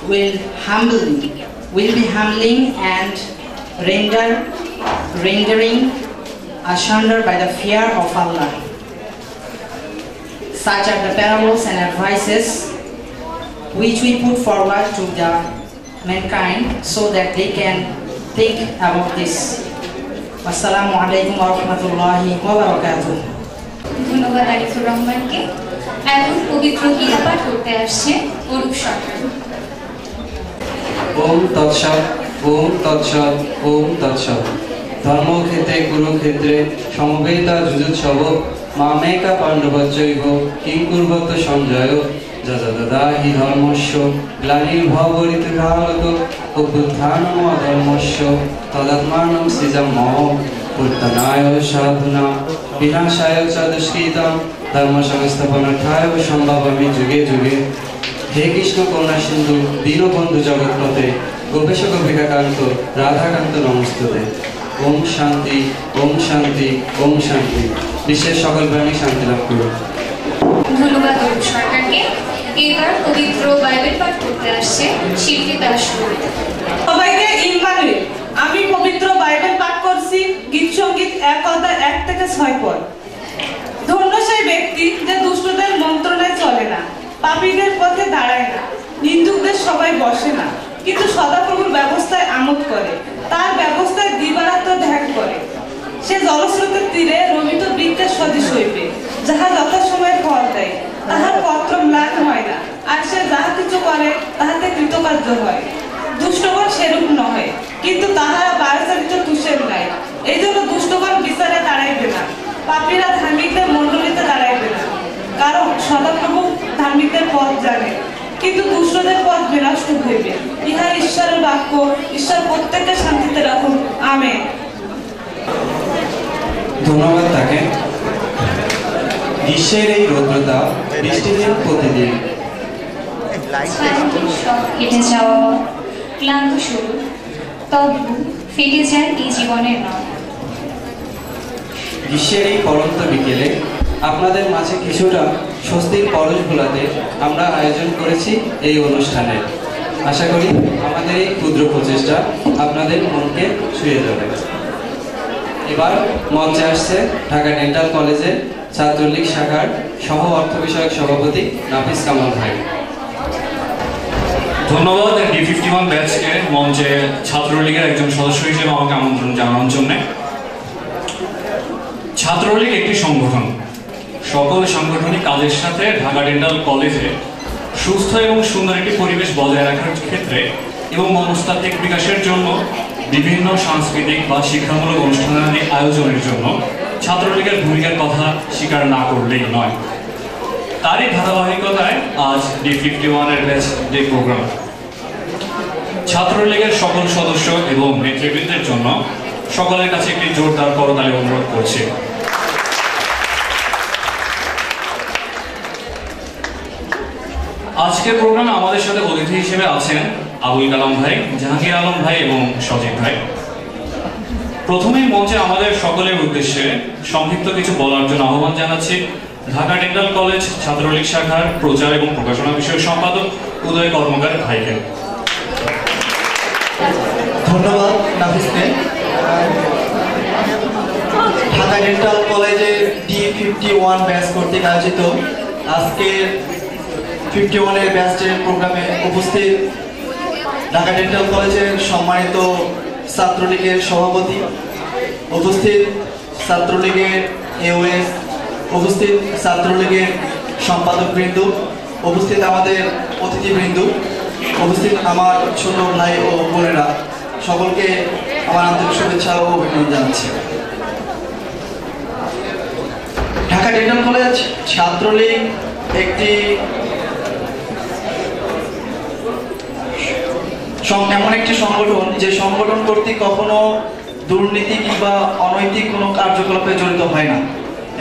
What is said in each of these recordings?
will be humbling and rendering asunder by the fear of Allah. Such are the parables and advices which we put forward to the mankind so that they can think about this. Assalamu alaikum warahmatullahi wabarakatuh. ধন্যবাদ আরিফুর রহমানকে। এখন পবিত্র গীতা পাঠ করতে আসছে অরূপ সরকার। ওম তৎসৎ, ওম তৎসৎ, ওম তৎসৎ। ধর্মক্ষেত্রে কুরুক্ষেত্রে সমবেতা যুযুৎসব মামেকা পাণ্ডবচ্চৈব king কুর্বত Sanjay যদা হি ধর্মস্য গ্লানির্ভবরিতভারত অভ্যুত্থানম অধর্মস্য তদাত্মানম সৃজমঃ পুত্তনায় সাধুনা বিনাশায় চ দুষ্কৃতম ধর্ম সংস্থাপনার্থায় সম্ভবামি যুগে যুগে। হে কৃষ্ণ করুণা সিন্ধু দীনবন্ধু জগৎপতে গোপেশ গোপিকাকান্ত রাধাকান্ত নমস্তুতে। ওম শান্তি, ওম শান্তি, ওম শান্তি। বিশ্বের সকল প্রাণী শান্তি লাভ করুন। ধন্যবাদ অরূপ সরকারকে। এবার পবিত্র বাইবেল পাঠ করতে আসছে শিল্পী দাস। সবাইকে ইম্মানুয়েল। আমি পবিত্র বাইবেল পাঠ করছি গীত সঙ্গীত 1 অধ্যায় 1 থেকে 6 পদ। ধন্য সেই ব্যক্তি যে দুষ্টদের মন্ত্রণায় চলে না, পাপীদের পথে দাঁড়ায় না, নিন্দুকদের সবাই বসে না, কিন্তু সদাপ্রভুর ব্যবস্থায় আমোদ করে, তার ব্যবস্থায় দিবারাত্র ধ্যান করে। সে জলস্রোতের তীরে রমিত বৃক্ষের সদৃশ হইবে, যাহা যথাসময়ে ফল দেয়, তাহার পত্র ম্লান হয় না, আর সে যাহা কিছু করে তাহাতে কৃতকার্য হয়। দুষ্টগণ সেরূপ নহে, কিন্তু তাহারা বায়ুচালিত তুষের নাই। এই জন্য দুষ্টগণ বিচারে দাঁড়াইবে না, পাপীরা ধার্মিকদের মণ্ডলীতে দাঁড়াইবে না। কারণ সদাপ্রভু ধার্মিকদের পথ জানে, কিন্তু দুষ্টদের পথ বিনষ্ট হইবে। ইহা ঈশ্বরের বাক্য। ঈশ্বর প্রত্যেককে শান্তিতে রাখুন। আমেন। ধন্যবাদ তাকে। গ্রীষ্মের এই রৌদ্রতা বৃষ্টিহীন প্রতিদিন কেটে যাওয়া ক্লান্ত শুরু তবু ফেটে যায় এই জীবনের নয়। গ্রীষ্মের এই পরন্ত বিকেলে আপনাদের মাঝে কিছুটা স্বস্তির পরশ ভোলাতে আমরা আয়োজন করেছি এই অনুষ্ঠানে। আশা করি আমাদের এই ক্ষুদ্র প্রচেষ্টা আপনাদের মনকে ছুঁয়ে যাবে। এবার মঞ্চে আসছে ঢাকা ডেন্টাল কলেজের ছাত্রলীগ শাখার সহ অর্থ বিষয়ক সভাপতি নাফিস কামাল ভাই। ধন্যবাদ D51 ব্যাচকে মঞ্চে ছাত্রলীগের একজন সদস্য হিসেবে আমাকে আমন্ত্রণ জানানোর জন্য। ছাত্রলীগ একটি সংগঠন। সকল সাংগঠনিক কাজের সাথে ঢাকা ডেন্টাল কলেজে সুস্থ এবং সুন্দর একটি পরিবেশ বজায় রাখার ক্ষেত্রে এবং মনস্তাত্ত্বিক বিকাশের জন্য বিভিন্ন সাংস্কৃতিক বা শিক্ষামূলক অনুষ্ঠানাদি আয়োজনের জন্য ছাত্রলীগের ভূমিকার কথা স্বীকার না করলেই নয়। তারই ধারাবাহিকতায় আজ D51 এর ব্যাচ ডে প্রোগ্রাম। ছাত্রলীগের সকল সদস্য এবং নেতৃবৃন্দের জন্য সকলের কাছে একটি জোরদার করতালি অনুরোধ করছি। আজকের প্রোগ্রামে আমাদের সাথে অতিথি হিসেবে আছেন আবুল কালাম ভাই, জাহাঙ্গীর আলম ভাই এবং সজীব ভাই। প্রথমেই মঞ্চে আমাদের সকলের উদ্দেশ্যে সংক্ষিপ্ত কিছু বলার জন্য আহ্বান জানাচ্ছি ঢাকা ডেন্টাল কলেজ ছাত্রলীগ শাখার প্রচার এবং প্রকাশনা বিষয়ক সম্পাদক উদয় কর্মকার ভাইকে। ধন্যবাদ নাফিসকে। ঢাকা ডেন্টাল কলেজের D51 ব্যাচ কর্তৃক আয়োজিত আজকের 51 এর ব্যাচের প্রোগ্রামে উপস্থিত ঢাকা ডেন্টাল কলেজের সম্মানিত ছাত্রলীগের সভাপতি, উপস্থিত ছাত্রলীগের এওএস, উপস্থিত ছাত্রলীগের সম্পাদকবৃন্দ, উপস্থিত আমাদের অতিথিবৃন্দ, উপস্থিত আমার ছোট ভাই ও বোনেরা, সকলকে আমার আন্তরিক শুভেচ্ছা ও অভিনন্দন জানাচ্ছি। ঢাকা ডেন্টাল কলেজ ছাত্রলীগ একটি এমন একটি সংগঠন যে সংগঠন কর্তৃক কখনো দুর্নীতি কিংবা অনৈতিক কোনো কার্যকলাপে জড়িত হয় না,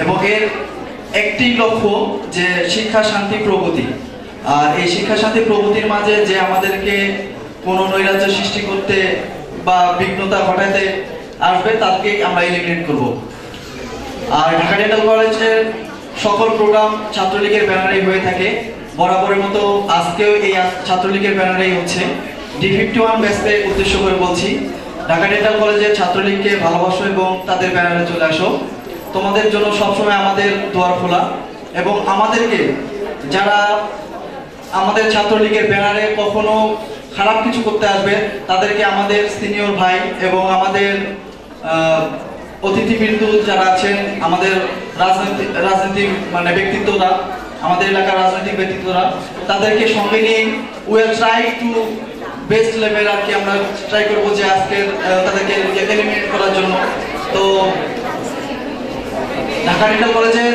এবং এর একটি লক্ষ্য যে শিক্ষা শান্তি প্রগতি। আর এই শিক্ষা শান্তি প্রগতির মাঝে যে আমাদেরকে কোনো নৈরাজ্য সৃষ্টি করতে বা বিঘ্নতা ঘটাতে আসবে তাদেরকে আমরা এলিমিনেট করব। আর ঢাকা ডেন্টাল কলেজের সকল প্রোগ্রাম ছাত্রলীগের ব্যানারে হয়ে থাকে, বরাবরের মতো আজকেও এই ছাত্রলীগের ব্যানারেই হচ্ছে D51 ব্যাচকে উদ্দেশ্য করে বলছি, ঢাকা ডেন্টাল কলেজের ছাত্রলীগকে ভালোবাসো এবং তাদের ব্যানারে চলে আসো। তোমাদের জন্য সবসময় আমাদের দুয়ার খোলা, এবং আমাদেরকে যারা আমাদের ছাত্রলীগের ব্যানারে কখনো খারাপ কিছু করতে আসবে তাদেরকে আমাদের সিনিয়র ভাই এবং আমাদের অতিথিবৃন্দ যারা আছেন, আমাদের রাজনৈতিক মানে ব্যক্তিত্বরা, আমাদের এলাকার রাজনৈতিক ব্যক্তিত্বরা, তাদেরকে সঙ্গে নিয়ে will try to best level আর কি আমরা ট্রাই করবো যে আজকের তাদেরকে এলিমিনেট করার জন্য। তো ঢাকা ডেন্টাল কলেজের,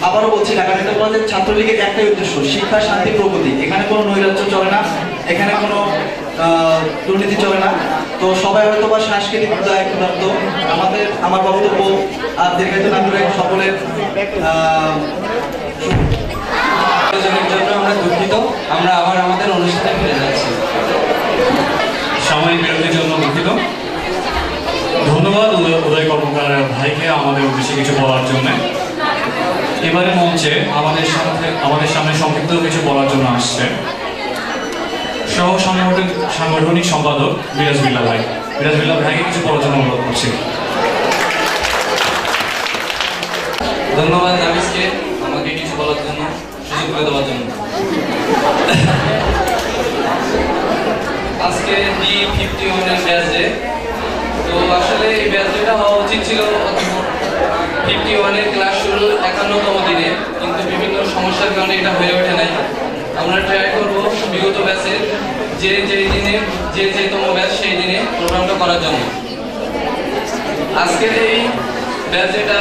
আবারও বলছি, ঢাকা ডেন্টাল কলেজের ছাত্রলীগের একটাই উদ্দেশ্য, শিক্ষা, শান্তি, প্রগতি। এখানে কোনো নৈরাজ্য চলে না, এখানে কোনো দুর্নীতি চলে না। তো সবাই হয়তো বা সাংস্কৃতিক দায়িত্ব, আমার বক্তব্য আর দীর্ঘায়িত না করে সকলের জন্য আমরা দুঃখিত। আমরা আবার আমাদের অনুষ্ঠানে ফিরে যাচ্ছি। সাময়িক বিরতির জন্য দুঃখিত। ধন্যবাদ উদয় কর্মকার ভাইকে আমাদের উদ্দেশ্যে কিছু বলার জন্য। এবারে মঞ্চে আমাদের সামনে সংক্ষিপ্ত কিছু বলার জন্য আসছে সহ সাংগঠনিক সম্পাদক বিরাজ বিল্লাহ ভাই। বিরাজ বিল্লাহ ভাইকে কিছু বলার জন্য অনুরোধ করছি। ধন্যবাদ নাবিসকে আমাকে কিছু বলার জন্য, সুযোগ করে দেওয়ার জন্য। আজকে D51 এর ব্যাচ ডে। তো আসলে এই ব্যাচ ডেটা হওয়া উচিত ছিল 51 এর ক্লাস শুরু 51তম দিনে, কিন্তু বিভিন্ন সমস্যার কারণে এটা হয়ে ওঠে নাই। আমরা ট্রাই করব বিগত ব্যাচের যে দিনে যে তম ব্যাচ সেই দিনে প্রোগ্রামটা করার জন্য। আজকের এই ব্যাচ ডেটা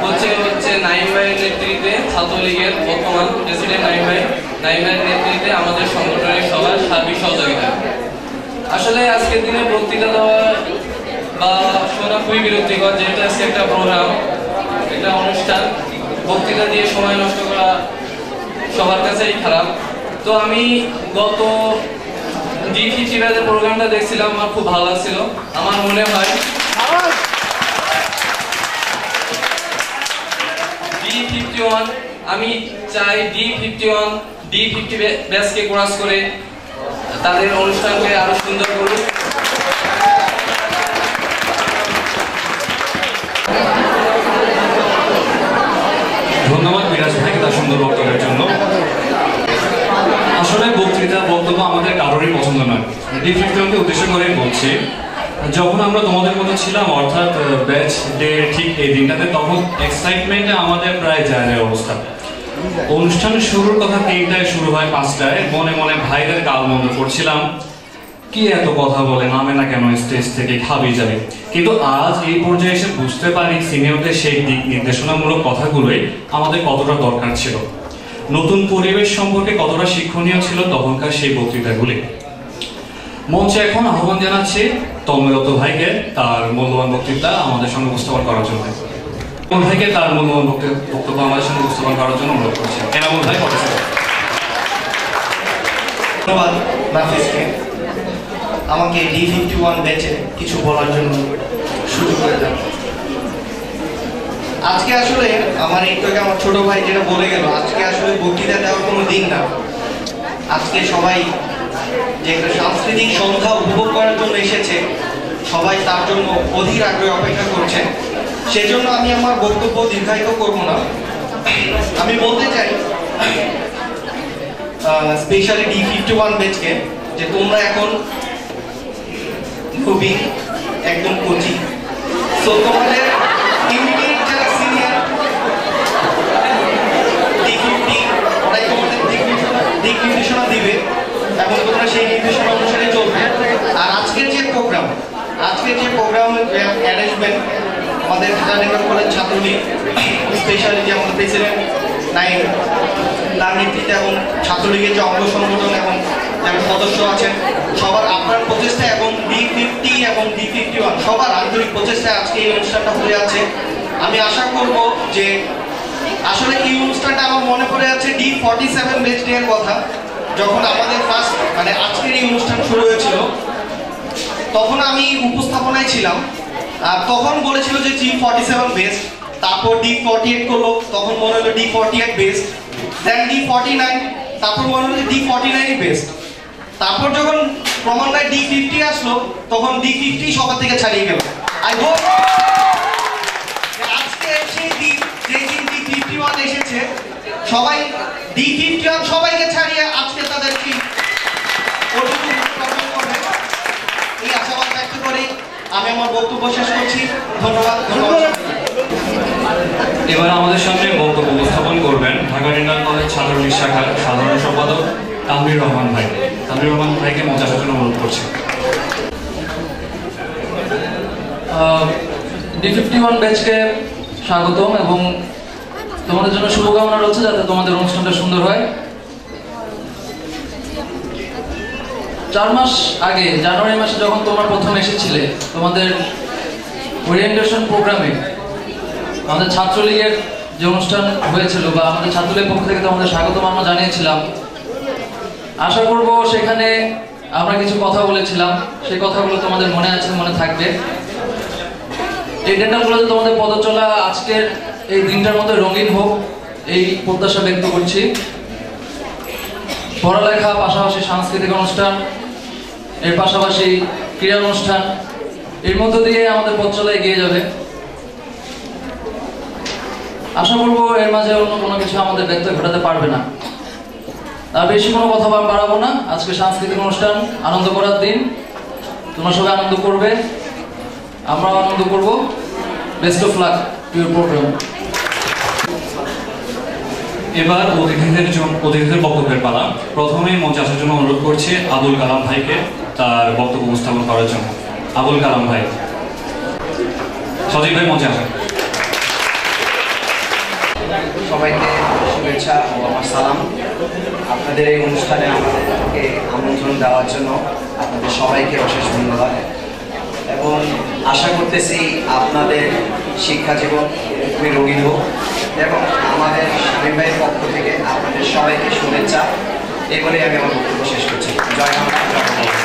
হচ্ছে নাইম ভাইয়ের নেতৃত্বে, ছাত্রলীগের বর্তমান প্রেসিডেন্ট নাইম ভাইয়ের নেতৃত্বে আমাদের সংগঠনের সবার সার্বিক সহযোগিতা। আসলে আজকের দিনে বক্তৃতা দেওয়া বা শোনা খুবই বিরক্তিকর, যেহেতু আজকে একটা প্রোগ্রাম, একটা অনুষ্ঠান, বক্তৃতা দিয়ে সময় নষ্ট করা সবার কাছেই খারাপ। তো আমি গত D50 ব্যাচের প্রোগ্রামটা দেখছিলাম, আমার খুব ভালো লাগছিল। আমার মনে হয় D51, আমি চাই D50 ব্যাচকে ক্রস করে তাদের অনুষ্ঠানকে আরো সুন্দর করুক। ধন্যবাদ বিরাজ ভাইকে তার সুন্দর বক্তব্যের জন্য। আসলে বক্তব্য আমাদের কারোরই পছন্দ নয়। D51কে উদ্দেশ্য করে বলছি, যখন আমরা তোমাদের মতো ছিলাম, অর্থাৎ ব্যাচ ডে ঠিক এই দিনটাতে, তখন এক্সাইটমেন্টে আমাদের প্রায় যায় অবস্থা। অনুষ্ঠান শুরুর কথা 3টায়, শুরু হয় 5টায়। মনে মনে ভাইদের গাল মন্দ করছিলাম, কি এত কথা বলে, নামে না কেন স্টেজ থেকে, খাবি যাবে। কিন্তু আজ এই পর্যায়ে এসে বুঝতে পারি সিনিয়রদের সেই দিক নির্দেশনামূলক কথাগুলোই আমাদের কতটা দরকার ছিল, নতুন পরিবেশ সম্পর্কে কতটা শিক্ষণীয় ছিল তখনকার সেই বক্তৃতাগুলি। মঞ্চে এখন আহ্বান জানাচ্ছি তন্ময়দত্ত ভাইকে তার মূল্যবান বক্তৃতা আমাদের সঙ্গে উপস্থাপন করার জন্য। ভাইকে তার মূল্যবান বক্তব্য আমাদের সঙ্গে উপস্থাপন করার জন্য অনুরোধ করছি। এনামুল ভাই, ধন্যবাদ নাফিসকে আমাকে D51 ব্যাচে কিছু বলার জন্য সুযোগ করে দেন। আজকে আসলে আমার ছোট ভাই যেটা বলে গেল, আজকে আসলে বক্তৃতা দেওয়ার কোনো দিন না। আজকে সবাই যে একটা সাংস্কৃতিক সন্ধ্যা উপভোগ করার জন্য এসেছে, সবাই তার জন্য অধীর আগ্রহে অপেক্ষা করছে। সেজন্য আমি আমার বক্তব্য দীর্ঘায়িত করব না। আমি বলতে চাই স্পেশালি D51 ব্যাচকে যে তোমরা এখন খুবই একদম কোচি। সো তোমাদের ইমিডিয়েট যারা সিনিয়র D50 ওরাই তোমাদের দিক নির্দেশনা দিবে এবং তোমরা সেই নির্দেশনা অনুসারে চলবে। আর আজকের যে প্রোগ্রাম অ্যারেঞ্জমেন্ট আমাদের Dhaka dental college Chhatra League, specially যে আমাদের প্রেসিডেন্ট নাইম, তার নেতৃত্বে এবং ছাত্রলীগের যে অঙ্গ সংগঠন এবং যারা সদস্য আছেন, সবার আপনার প্রচেষ্টা এবং D50 এবং D51 সবার আন্তরিক প্রচেষ্টায় আজকে এই অনুষ্ঠানটা হয়ে আছে। আমি আশা করব যে আসলে এই অনুষ্ঠানটা আমার মনে পড়ে আছে D47 ব্যাচ ডে এর কথা, যখন আমাদের ফার্স্ট মানে আজকের এই অনুষ্ঠান শুরু হয়েছিল। তখন আমি উপস্থাপনায় ছিলাম, আর তখন বলেছিল যে D47 বেস্ট, তারপর D48 করলো, তখন মনে হলো D48 বেস্ট, দেন D49, তারপর মনে হলো D49 বেস্ট। তারপর যখন ক্রমান্বয়ে D50 আসলো তখন D50 সবার থেকে ছাড়িয়ে গেল। আই হোপ আজকে সেই দিন যে দিন D51 এসেছে সবাই D51 সবাইকে ছাড়িয়ে আজকে তাদের কি এই আশাবাদ ব্যক্ত করে আমি আমার বক্তব্য শেষ করছি। ধন্যবাদ। এবার আমাদের সামনে বক্তব্য উপস্থাপন করবেন ঢাকা ডেন্টাল কলেজ ছাত্রলীগ শাখার সাধারণ সম্পাদক তানভীর রহমান ভাই। তানভীর রহমান ভাইকে মঞ্চে আসার জন্য অনুরোধ করছি। D51 ব্যাচকে স্বাগতম এবং তোমাদের জন্য শুভকামনা রয়েছে যাতে তোমাদের অনুষ্ঠানটা সুন্দর হয়। 4 মাস আগে জানুয়ারি মাসে যখন তোমরা প্রথম এসেছিলে তোমাদের ওরিয়েন্টেশন প্রোগ্রামে আমাদের ছাত্রলীগের যে অনুষ্ঠান হয়েছিল বা আমাদের ছাত্রলীগের পক্ষ থেকে তোমাদের স্বাগতম আমরা জানিয়েছিলাম। আশা করব সেখানে আমরা কিছু কথা বলেছিলাম, সেই কথাগুলো তোমাদের মনে আছে, মনে থাকবে। এই ডেন্টাল কলেজে তোমাদের পদচলা আজকের এই দিনটার মধ্যে রঙিন হোক এই প্রত্যাশা ব্যক্ত করছি। পড়ালেখা পাশাপাশি সাংস্কৃতিক অনুষ্ঠান, এর পাশাপাশি ক্রীড়া অনুষ্ঠান, এর মধ্য দিয়ে আমাদের পথচলা এগিয়ে যাবে। আশা করবো এর মাঝে অন্য কোনো কিছু আমাদের ব্যক্ত ঘটাতে পারবে না। আর বেশি কোনো কথা বাড়াবো না। আজকে সাংস্কৃতিক অনুষ্ঠান, আনন্দ করার দিন, তোমরা সবাই আনন্দ করবে, আমরাও আনন্দ করব। Best of luck to your programme. এবার অতিথিদের বক্তব্যের পালা। প্রথমেই মঞ্চে আসার জন্য অনুরোধ করছি আবুল কালাম ভাইকে তার বক্তব্য উপস্থাপন করার জন্য। আবুল কালাম ভাই। সজীব ভাই মঞ্চে আসেন। সবাইকে শুভেচ্ছা ও আমার সালাম। আপনাদের এই অনুষ্ঠানে আমাদেরকে আমন্ত্রণ দেওয়ার জন্য আপনাদের সবাইকে অশেষ ধন্যবাদ এবং আশা করতেছি আপনাদের শিক্ষা জীবন খুবই রঙিন হোক এবং আমাদের শামীম ভাইয়ের পক্ষ থেকে আপনাদের সবাইকে শুভেচ্ছা। এই বলেই আমি আমার বক্তব্য শেষ করছি। জয় বাংলা, জয় বাংলা।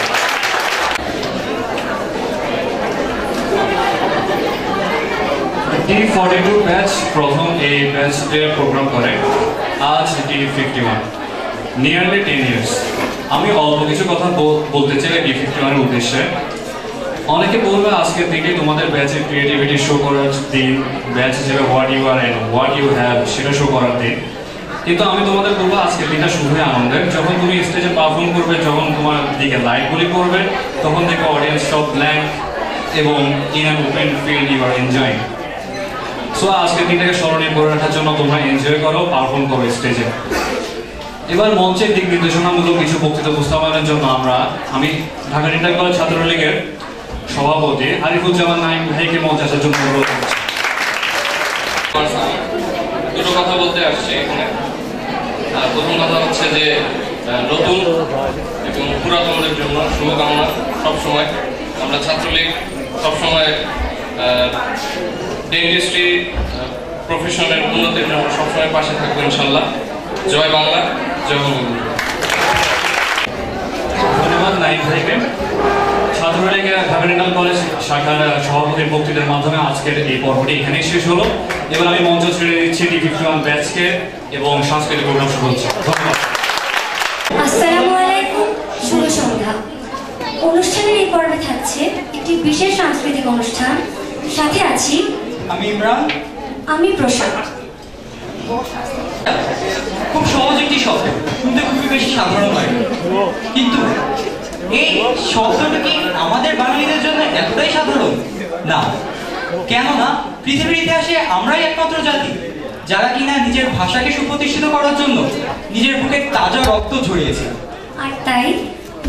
D42 ব্যাচ প্রথম এই ব্যাচের প্রোগ্রাম করে, আজ D51, নিয়ারলি 10 ইয়ার্স। আমি অল্প কিছু কথা বলতে চাই D51 এর উদ্দেশ্যে। অনেকে বলবে আজকের দিকে তোমাদের ব্যাচের ক্রিয়েটিভিটি শো করার দিন, ব্যাচ হিসেবে what you are and what you have সেটা শো করার দিন। কিন্তু আমি তোমাদের বলবো আজকের দিনটা শুধুই আনন্দের। যখন তুমি স্টেজে পারফর্ম করবে, যখন তোমার দিকে লাইটগুলি করবে, তখন দেখবে অডিয়েন্স সব ব্ল্যাঙ্ক এবং in an open field you are enjoying. So আজকের দিনটাকে স্মরণীয় করে রাখার জন্য তোমরা এনজয় করো, পারফর্ম করো স্টেজে। এবার মঞ্চের দিক নির্দেশনামূলক কিছু বক্তৃতা উপস্থাপনের জন্য আমি ঢাকা ডেন্টাল কলেজ ছাত্রলীগের সভাপতি আরিফুজ্জামান নাইম ভাইকে মঞ্চে আসার জন্য অনুরোধ করছি। দুটো কথা বলতে আসছি এখানে। প্রথম কথা হচ্ছে যে নতুন এবং পুরাতনদের জন্য শুভকামনা। সবসময় আমরা ছাত্রলীগ সবসময় ডেন্টিস্ট্রি প্রফেশনের উন্নতির জন্য সবসময় পাশে থাকবো ইনশাল্লাহ। জয় বাংলা, জয় বঙ্গবন্ধু। ধন্যবাদ নাইম ভাইকে। ছাত্রলীগের ঢাকা ডেন্টাল কলেজ শাখার সভাপতির বক্তৃতার মাধ্যমে আজকের এই পর্বটি এখানেই শেষ হলো। এবার আমি মঞ্চ ছেড়ে দিচ্ছি D51 ব্যাচকে এবং সাংস্কৃতিক প্রোগ্রাম শুরু হচ্ছে। ধন্যবাদ। আসসালামু আলাইকুম, শুভ সন্ধ্যা। অনুষ্ঠানের এই পর্বে থাকছে একটি বিশেষ সাংস্কৃতিক অনুষ্ঠান। সাথে আছি আমি ইমরান, আমি প্রশান্ত। খুব সহজ একটি শব্দ, শুনতে খুবই বেশি সাধারণ লাগে, কিন্তু এই শব্দটা কি আমাদের বাঙালিদের জন্য এতটাই সাধারণ না। কেননা পৃথিবীর ইতিহাসে আমরাই একমাত্র জাতি যারা কিনা নিজের ভাষাকে সুপ্রতিষ্ঠিত করার জন্য নিজের বুকে তাজা রক্ত ঝরিয়েছে। আর তাই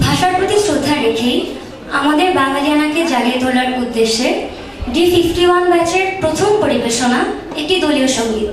ভাষার প্রতি শ্রদ্ধা রেখেই আমাদের বাঙালিয়ানাকে জাগিয়ে তোলার উদ্দেশ্যে D51 ব্যাচের প্রথম পরিবেশনা একটি দলীয় সঙ্গীত।